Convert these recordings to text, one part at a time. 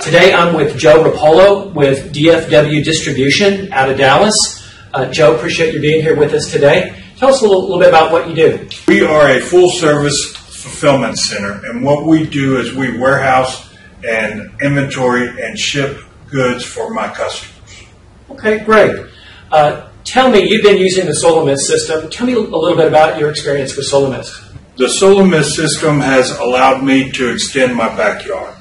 Today I'm with Joe Roppollo with DFW Distribution out of Dallas. Joe, appreciate you being here with us today. Tell us a little bit about what you do. We are a full-service fulfillment center, and what we do is we warehouse and inventory and ship goods for my customers. Okay, great. Tell me, you've been using the SolaMist system. Tell me a little bit about your experience with SolaMist. The SolaMist system has allowed me to extend my backyard,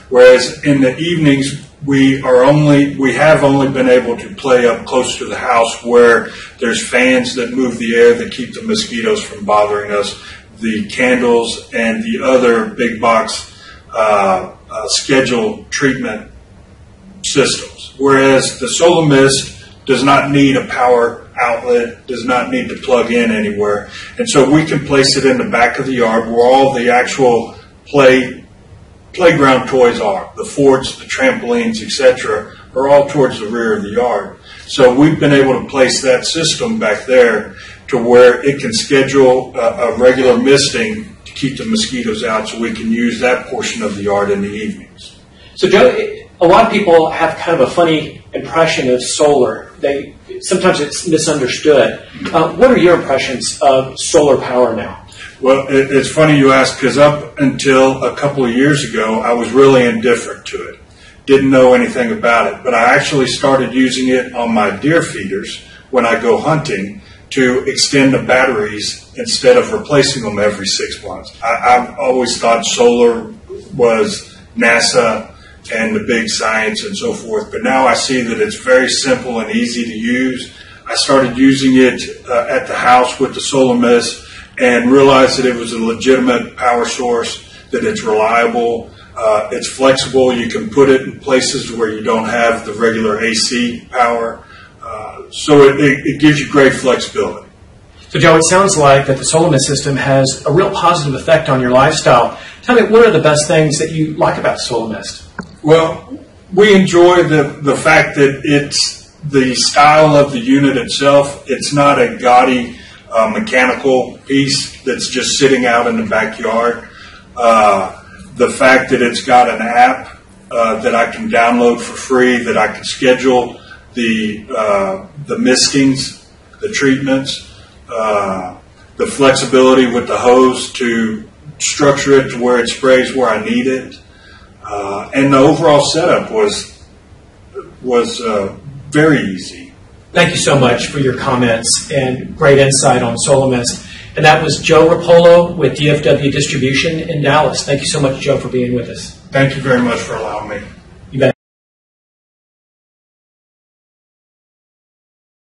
whereas in the evenings we have only been able to play up close to the house where there's fans that move the air that keep the mosquitoes from bothering us, the candles and the other big box scheduled treatment systems. Whereas the SolaMist does not need a power outlet, does not need to plug in anywhere. And so we can place it in the back of the yard where all the actual playground toys are. The forts, the trampolines, etc. are all towards the rear of the yard. So we've been able to place that system back there to where it can schedule a regular misting to keep the mosquitoes out, so we can use that portion of the yard in the evenings. So Joe, a lot of people have kind of a funny impression of solar. Sometimes it's misunderstood. What are your impressions of solar power now? Well, it's funny you ask, because up until a couple of years ago, I was really indifferent to it. Didn't know anything about it, but I actually started using it on my deer feeders when I go hunting to extend the batteries instead of replacing them every 6 months. I've always thought solar was NASA and the big science and so forth, but now I see that it's very simple and easy to use. I started using it at the house with the SolaMist and realized that it was a legitimate power source, that it's reliable, it's flexible. You can put it in places where you don't have the regular AC power, so it gives you great flexibility. So Joe, it sounds like that the SolaMist system has a real positive effect on your lifestyle. Tell me, what are the best things that you like about SolaMist? Well, we enjoy the fact that it's the style of the unit itself. It's not a gaudy mechanical piece that's just sitting out in the backyard. The fact that it's got an app that I can download for free, that I can schedule the mistings, the treatments, the flexibility with the hose to structure it to where it sprays where I need it. And the overall setup was very easy. Thank you so much for your comments and great insight on SolaMist. And that was Joe Roppollo with DFW Distribution in Dallas. Thank you so much, Joe, for being with us. Thank you very much for allowing me.